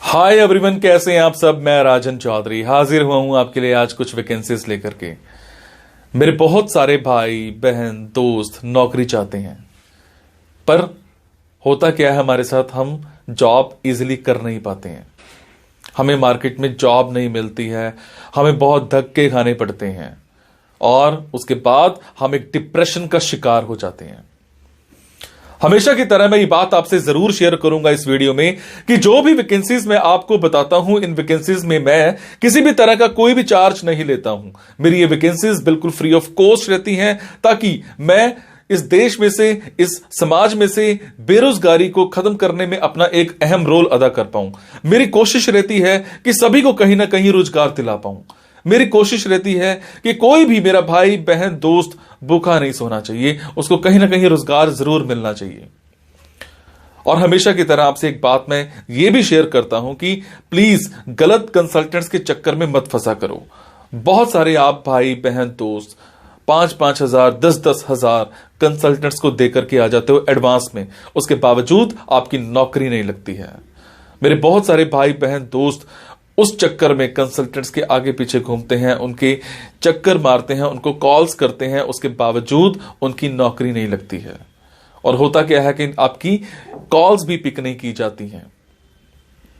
Hi everyone, कैसे हैं आप सब। मैं राजन चौधरी हाजिर हुआ हूं आपके लिए आज कुछ वैकेंसीज लेकर के। मेरे बहुत सारे भाई बहन दोस्त नौकरी चाहते हैं, पर होता क्या है हमारे साथ, हम जॉब इजीली कर नहीं पाते हैं। हमें मार्केट में जॉब नहीं मिलती है, हमें बहुत धक्के खाने पड़ते हैं और उसके बाद हम एक डिप्रेशन का शिकार हो जाते हैं। हमेशा की तरह मैं ये बात आपसे जरूर शेयर करूंगा इस वीडियो में कि जो भी वैकेंसीज मैं आपको बताता हूं, इन वैकेंसीज में मैं किसी भी तरह का कोई भी चार्ज नहीं लेता हूं। मेरी ये वैकेंसीज बिल्कुल फ्री ऑफ कॉस्ट रहती हैं, ताकि मैं इस देश में से, इस समाज में से बेरोजगारी को खत्म करने में अपना एक अहम रोल अदा कर पाऊं। मेरी कोशिश रहती है कि सभी को कहीं ना कहीं रोजगार दिला पाऊं। मेरी कोशिश रहती है कि कोई भी मेरा भाई बहन दोस्त भूखा नहीं सोना चाहिए, उसको कहीं ना कहीं रोजगार जरूर मिलना चाहिए। और हमेशा की तरह आपसे एक बात मैं ये भी शेयर करता हूं कि प्लीज गलत कंसल्टेंट्स के चक्कर में मत फंसा करो। बहुत सारे आप भाई बहन दोस्त 5-5 हजार 10-10 हजार कंसल्टेंट्स को देकर के आ जाते हो एडवांस में, उसके बावजूद आपकी नौकरी नहीं लगती है। मेरे बहुत सारे भाई बहन दोस्त उस चक्कर में कंसल्टेंट्स के आगे पीछे घूमते हैं, उनके चक्कर मारते हैं, उनको कॉल्स करते हैं, उसके बावजूद उनकी नौकरी नहीं लगती है। और होता क्या है कि आपकी कॉल्स भी पिक नहीं की जाती हैं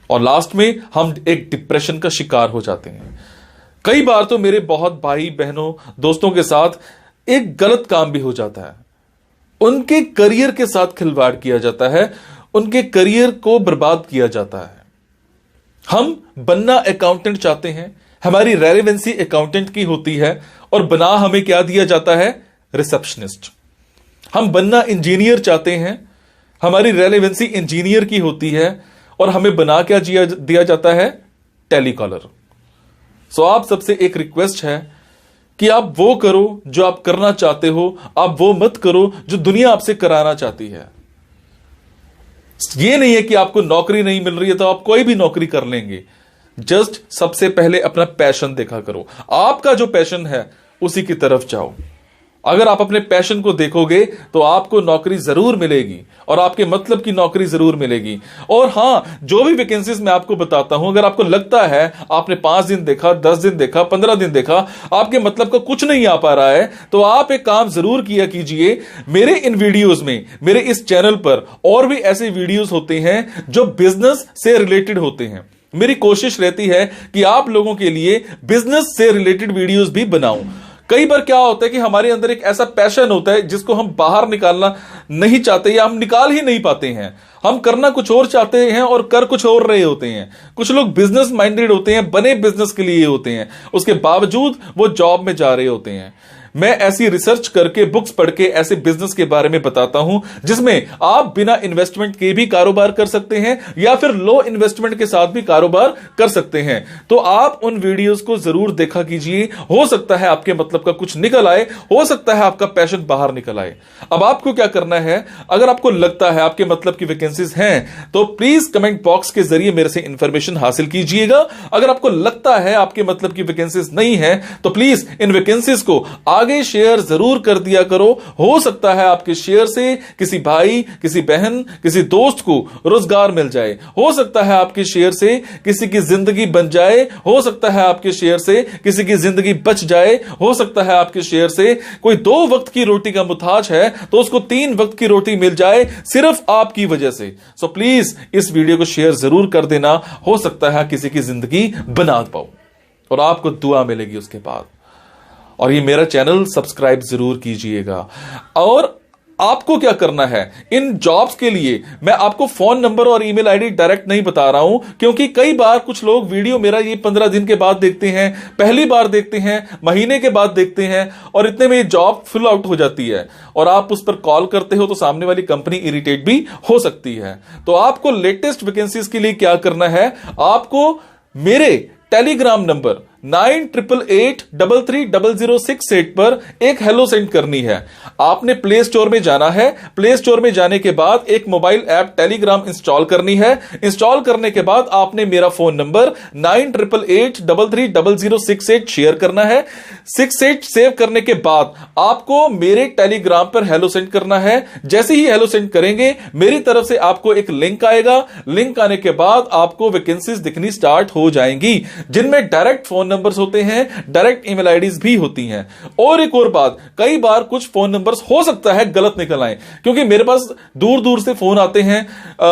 और लास्ट में हम एक डिप्रेशन का शिकार हो जाते हैं। कई बार तो मेरे बहुत भाई बहनों दोस्तों के साथ एक गलत काम भी हो जाता है, उनके करियर के साथ खिलवाड़ किया जाता है, उनके करियर को बर्बाद किया जाता है। हम बनना अकाउंटेंट चाहते हैं, हमारी रेलेवेंसी अकाउंटेंट की होती है और बना हमें क्या दिया जाता है, रिसेप्शनिस्ट। हम बनना इंजीनियर चाहते हैं, हमारी रेलेवेंसी इंजीनियर की होती है और हमें बना क्या दिया जाता है, टेलीकॉलर। सो आप सबसे एक रिक्वेस्ट है कि आप वो करो जो आप करना चाहते हो, आप वो मत करो जो दुनिया आपसे कराना चाहती है। ये नहीं है कि आपको नौकरी नहीं मिल रही है तो आप कोई भी नौकरी कर लेंगे। जस्ट सबसे पहले अपना पैशन देखा करो, आपका जो पैशन है उसी की तरफ जाओ। अगर आप अपने पैशन को देखोगे तो आपको नौकरी जरूर मिलेगी और आपके मतलब की नौकरी जरूर मिलेगी। और हां, जो भी वैकेंसीज मैं आपको बताता हूं, अगर आपको लगता है आपने 5 दिन देखा, 10 दिन देखा, 15 दिन देखा, आपके मतलब का कुछ नहीं आ पा रहा है, तो आप एक काम जरूर किया कीजिए। मेरे इन वीडियोज में, मेरे इस चैनल पर और भी ऐसे वीडियोज होते हैं जो बिजनेस से रिलेटेड होते हैं। मेरी कोशिश रहती है कि आप लोगों के लिए बिजनेस से रिलेटेड वीडियोज भी बनाऊं। कई बार क्या होता है कि हमारे अंदर एक ऐसा पैशन होता है जिसको हम बाहर निकालना नहीं चाहते या हम निकाल ही नहीं पाते हैं। हम करना कुछ और चाहते हैं और कर कुछ और रहे होते हैं। कुछ लोग बिजनेस माइंडेड होते हैं, बने बिजनेस के लिए होते हैं, उसके बावजूद वो जॉब में जा रहे होते हैं। मैं ऐसी रिसर्च करके, बुक्स पढ़ के ऐसे बिजनेस के बारे में बताता हूं जिसमें आप बिना इन्वेस्टमेंट के भी कारोबार कर सकते हैं या फिर लो इन्वेस्टमेंट के साथ भी कारोबार कर सकते हैं। तो आप उन वीडियोस को जरूर देखा कीजिए, हो सकता है आपके मतलब का कुछ निकल आए, हो सकता है आपका पैशन बाहर निकल आए। अब आपको क्या करना है, अगर आपको लगता है आपके मतलब की वैकेंसीज हैं तो प्लीज कमेंट बॉक्स के जरिए मेरे से इंफॉर्मेशन हासिल कीजिएगा। अगर आपको लगता है आपके मतलब की वैकेंसीज नहीं है तो प्लीज इन वैकेंसीज को आगे शेयर जरूर कर दिया करो। हो सकता है आपके शेयर से किसी भाई, किसी बहन, किसी दोस्त को रोजगार मिल जाए। हो सकता है आपके शेयर से किसी की जिंदगी बन जाए। हो सकता है आपके शेयर से किसी की जिंदगी बच जाए। हो सकता है आपके शेयर से कोई 2 वक्त की रोटी का मुताज है तो उसको 3 वक्त की रोटी मिल जाए, सिर्फ आपकी वजह से। सो प्लीज इस वीडियो को शेयर जरूर कर देना। हो सकता है किसी की जिंदगी बना पाओ और आपको दुआ मिलेगी उसके बाद। और ये मेरा चैनल सब्सक्राइब जरूर कीजिएगा। और आपको क्या करना है, इन जॉब्स के लिए मैं आपको फोन नंबर और ईमेल आईडी डायरेक्ट नहीं बता रहा हूं, क्योंकि कई बार कुछ लोग वीडियो मेरा ये 15 दिन के बाद देखते हैं, पहली बार देखते हैं, महीने के बाद देखते हैं और इतने में ये जॉब फिल आउट हो जाती है और आप उस पर कॉल करते हो तो सामने वाली कंपनी इरिटेट भी हो सकती है। तो आपको लेटेस्ट वैकेंसीज के लिए क्या करना है, आपको मेरे टेलीग्राम नंबर 9888330068 पर एक हेलो सेंड करनी है। आपने प्ले स्टोर में जाना है, प्ले स्टोर में जाने के बाद एक मोबाइल ऐप टेलीग्राम इंस्टॉल करनी है। इंस्टॉल करने के बाद आपने मेरा फोन नंबर 9888330068 शेयर करना है। 68 सेव करने के बाद आपको मेरे टेलीग्राम पर हेलो सेंड करना है। जैसे ही हेलो सेंड करेंगे मेरी तरफ से आपको एक लिंक आएगा। लिंक आने के बाद आपको वैकेंसीज दिखनी स्टार्ट हो जाएंगी, जिनमें डायरेक्ट फोन नंबर्स होते हैं, डायरेक्ट ईमेल आईडीज भी होती हैं। और एक और बात, कई बार कुछ फोन नंबर्स हो सकता है गलत निकल आए, क्योंकि मेरे पास दूर दूर से फोन आते हैं,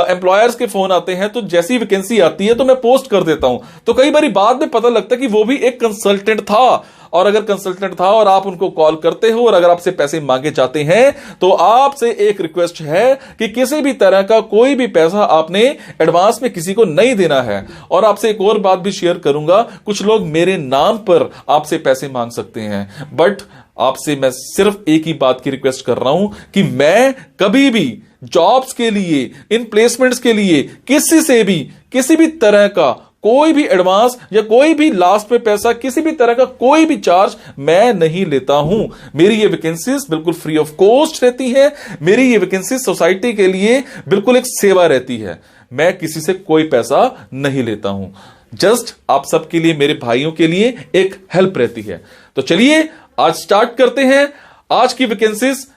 एम्प्लॉयर्स के फोन आते हैं, तो जैसी वैकेंसी आती है तो मैं पोस्ट कर देता हूं। तो कई बार बाद में पता लगता है कि वो भी एक कंसल्टेंट था, और अगर कंसल्टेंट था और आप उनको कॉल करते हो और अगर आपसे पैसे मांगे जाते हैं, तो आपसे एक रिक्वेस्ट है कि किसी भी तरह का कोई भी पैसा आपने एडवांस में किसी को नहीं देना है। और आपसे एक और बात भी शेयर करूंगा, कुछ लोग मेरे नाम पर आपसे पैसे मांग सकते हैं, बट आपसे मैं सिर्फ एक ही बात की रिक्वेस्ट कर रहा हूं कि मैं कभी भी जॉब्स के लिए, इन प्लेसमेंट्स के लिए किसी से भी किसी भी तरह का कोई भी एडवांस या कोई भी लास्ट में पैसा, किसी भी तरह का कोई भी चार्ज मैं नहीं लेता हूं। मेरी ये वैकेंसीज बिल्कुल फ्री ऑफ कॉस्ट रहती है। मेरी ये वैकेंसीज सोसाइटी के लिए बिल्कुल एक सेवा रहती है। मैं किसी से कोई पैसा नहीं लेता हूं, जस्ट आप सबके लिए, मेरे भाइयों के लिए एक हेल्प रहती है। तो चलिए आज स्टार्ट करते हैं। आज की वैकेंसीज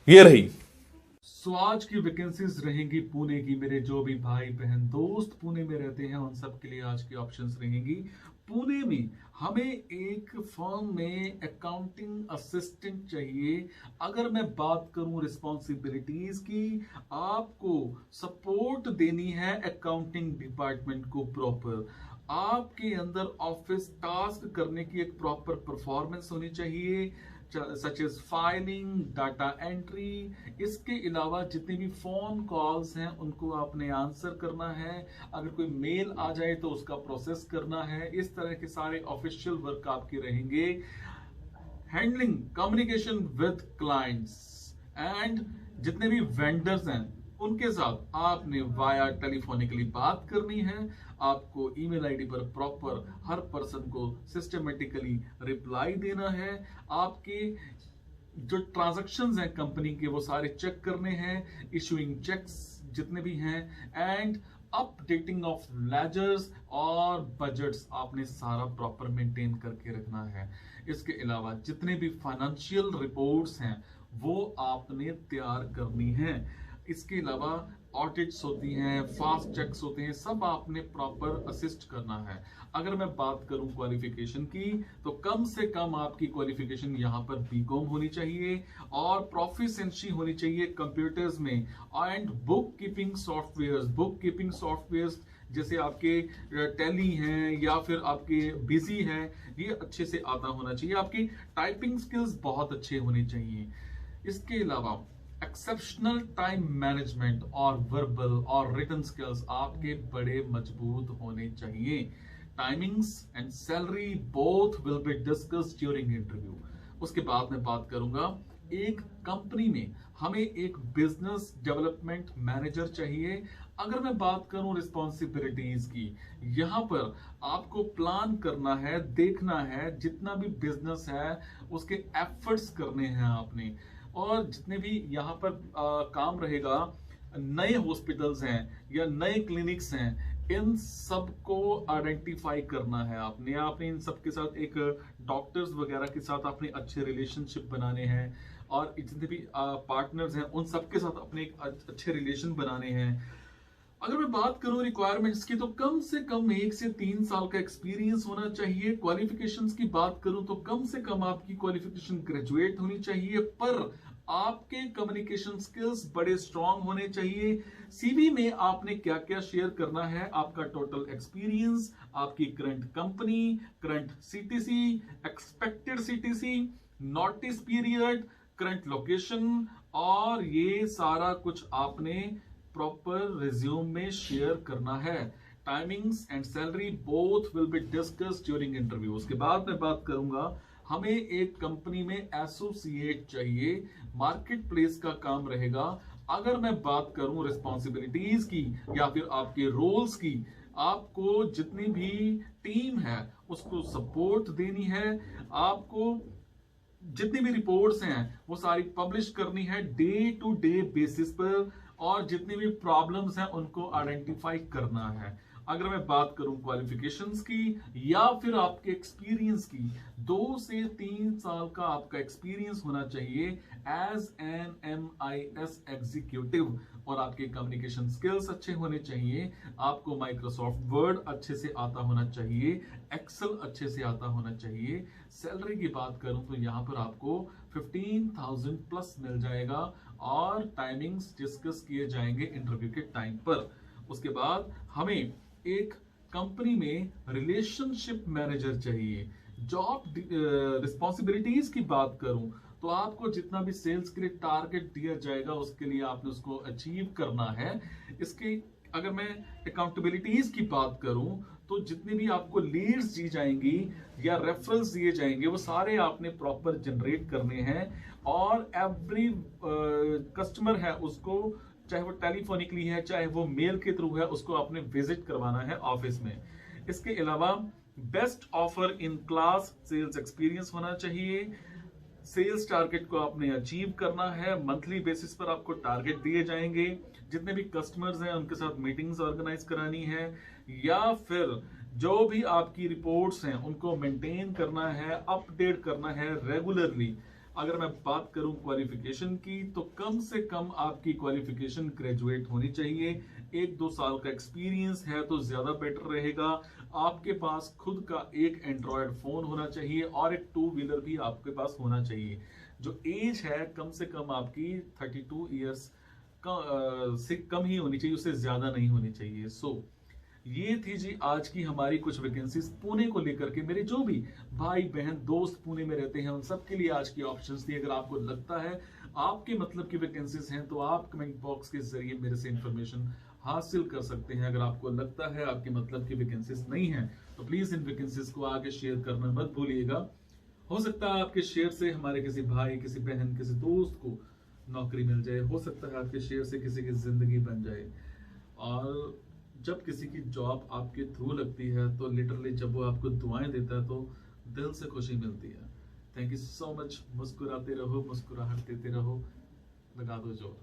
ये रही। सो आज की वैकेंसीज रहेंगी पुणे की। मेरे जो भी भाई बहन दोस्त पुणे में रहते हैं उन सब के लिए आज की ऑप्शंस रहेंगी। पुणे में हमें एक फर्म में अकाउंटिंग असिस्टेंट चाहिए। अगर मैं बात करूं रिस्पॉन्सिबिलिटीज की, आपको सपोर्ट देनी है अकाउंटिंग डिपार्टमेंट को प्रॉपर। आपके अंदर ऑफिस टास्क करने की एक प्रॉपर परफॉर्मेंस होनी चाहिए, such as filing, data entry. इसके अलावा जितने भी फोन कॉल्स हैं उनको आपने आंसर करना है। अगर कोई मेल आ जाए तो उसका प्रोसेस करना है। इस तरह के सारे ऑफिशियल वर्क आपके रहेंगे। Handling communication with clients and जितने भी वेंडर्स हैं उनके साथ आपने वाया टेलीफोनिकली बात करनी है। आपको ईमेल आईडी पर प्रॉपर हर पर्सन को सिस्टमेटिकली रिप्लाई देना है। आपके जो ट्रांजैक्शंस हैं कंपनी के वो सारे चेक करने हैं, इशूइंग चेक्स जितने भी हैं, एंड अपडेटिंग ऑफ लेजर्स और बजट्स आपने सारा प्रॉपर मेंटेन करके रखना है। इसके अलावा जितने भी फाइनेंशियल रिपोर्ट्स हैं वो आपने तैयार करनी है। इसके अलावा ऑडिट्स होती हैं, फास्ट चेक्स होते हैं, सब आपने प्रॉपर असिस्ट करना है। अगर मैं बात करूं क्वालिफिकेशन की, तो कम से कम आपकी क्वालिफिकेशन यहां पर बीकॉम होनी चाहिए और प्रोफिशिएंसी होनी चाहिए कंप्यूटर्स में एंड बुक कीपिंग सॉफ्टवेयर्स जैसे आपके टैली हैं या फिर आपके बिजी हैं, ये अच्छे से आता होना चाहिए। आपकी टाइपिंग स्किल्स बहुत अच्छे होने चाहिए। इसके अलावा एक्सेप्शनल टाइम मैनेजमेंट और वर्बल और रिटन स्किल्स आपके बड़े मजबूत होने चाहिए। Timings and salary both will be discussed during interview. उसके बाद मैं बात करूंगा, एक कंपनी में हमें एक बिजनेस डेवलपमेंट मैनेजर चाहिए। अगर मैं बात करूं रिस्पॉन्सिबिलिटीज की, यहां पर आपको प्लान करना है, देखना है जितना भी बिजनेस है उसके एफर्ट्स करने हैं आपने, और जितने भी यहाँ पर काम रहेगा, नए हॉस्पिटल्स हैं या नए क्लिनिक्स हैं, इन सबको आइडेंटिफाई करना है आपने इन सब के साथ एक डॉक्टर्स वगैरह के साथ आपने अच्छे रिलेशनशिप बनाने हैं, और जितने भी पार्टनर्स हैं उन सब के साथ अपने एक अच्छे रिलेशन बनाने हैं। अगर मैं बात करूं रिक्वायरमेंट्स की, तो कम से कम 1 से 3 साल का एक्सपीरियंस होना चाहिए। क्वालिफिकेशंस की बात करूं तो कम से कम आपकी क्वालिफिकेशन ग्रेजुएट होनी चाहिए, पर आपके कम्युनिकेशन स्किल्स बड़े स्ट्रांग होने चाहिए। सीवी में आपने क्या क्या शेयर करना है, आपका टोटल एक्सपीरियंस, आपकी current company, current CTC, expected CTC, notice period, current location, और ये सारा कुछ आपने प्रॉपर रिज्यूम में शेयर करना है। Timings and salary both will be discussed during interview. उसके बाद मैं बात करूंगा, हमें एक कंपनी में एसोसिएट चाहिए, मार्केट प्लेस का काम रहेगा। अगर मैं बात करूं रिस्पॉन्सिबिलिटीज की या फिर आपके रोल्स की, आपको जितनी भी टीम है उसको सपोर्ट देनी है, आपको जितनी भी रिपोर्ट्स हैं वो सारी पब्लिश करनी है डे टू डे बेसिस पर, और जितनी भी प्रॉब्लम्स हैं उनको आइडेंटिफाई करना है। अगर मैं बात करूं क्वालिफिकेशंस की या फिर आपके एक्सपीरियंस की, 2 से 3 साल का आपका एक्सपीरियंस होना चाहिए एज एन MIS एग्जीक्यूटिव, और आपके कम्युनिकेशन स्किल्स अच्छे होने चाहिए, आपको माइक्रोसॉफ्ट वर्ड अच्छे से आता होना चाहिए, एक्सेल अच्छे से आता होना चाहिए। सैलरी की बात करूं तो यहां पर आपको 15,000 प्लस मिल जाएगा, और टाइमिंग्स डिस्कस किए जाएंगे इंटरव्यू के टाइम पर। उसके बाद हमें एक कंपनी में रिलेशनशिप मैनेजर चाहिए। जॉब रिस्पॉन्सिबिलिटीज की बात करूं तो आपको जितना भी सेल्स के लिए टारगेट दिया जाएगा उसके लिए आपने उसको अचीव करना है। इसके अगर मैं अकाउंटेबिलिटीज की बात करूं तो जितनी भी आपको लीड्स दी जाएंगी या रेफरल्स दिए जाएंगे वो सारे आपने प्रॉपर जनरेट करने हैं, और एवरी कस्टमर है उसको, चाहे वो टेलीफोनिकली है चाहे वो मेल के थ्रू है, उसको आपने विजिट करवाना है ऑफिस में। इसके अलावा best offer in class sales experience होना चाहिए। सेल्स टारगेट को आपने अचीव करना है, मंथली बेसिस पर आपको टारगेट दिए जाएंगे, जितने भी कस्टमर्स हैं उनके साथ मीटिंग्स ऑर्गेनाइज करानी है, या फिर जो भी आपकी रिपोर्ट्स हैं उनको मेंटेन करना है, अपडेट करना है रेगुलरली। अगर मैं बात करूं क्वालिफिकेशन की तो कम से कम आपकी क्वालिफिकेशन ग्रेजुएट होनी चाहिए। 1-2 साल का एक्सपीरियंस है तो ज्यादा बेटर रहेगा। आपके पास खुद का एक एंड्रॉयड फोन होना चाहिए और एक 2 व्हीलर भी आपके पास होना चाहिए। जो एज है कम से कम आपकी 32 ईयर्स से कम ही होनी चाहिए, उससे ज्यादा नहीं होनी चाहिए। ये थी जी आज की हमारी कुछ वैकेंसीज पुणे को लेकर के। मेरे जो भी भाई बहन दोस्त पुणे में रहते हैं उन सबके लिए आज की ऑप्शंस थी। अगर आपको लगता है आपके मतलब की वैकेंसीज हैं तो आप कमेंट बॉक्स के जरिए मेरे से इंफॉर्मेशन हासिल कर सकते हैं। अगर आपको लगता है आपके मतलब की वैकेंसीज नहीं है तो प्लीज इन वैकेंसीज को आगे शेयर करना मत भूलिएगा। हो सकता है आपके शेयर से हमारे किसी भाई, किसी बहन, किसी दोस्त को नौकरी मिल जाए, हो सकता है आपके शेयर से किसी की जिंदगी बन जाए। और जब किसी की जॉब आपके थ्रू लगती है तो लिटरली जब वो आपको दुआएं देता है तो दिल से खुशी मिलती है। Thank you so much. मुस्कुराते रहो, मुस्कुराहट देते रहो, लगा दो जोर।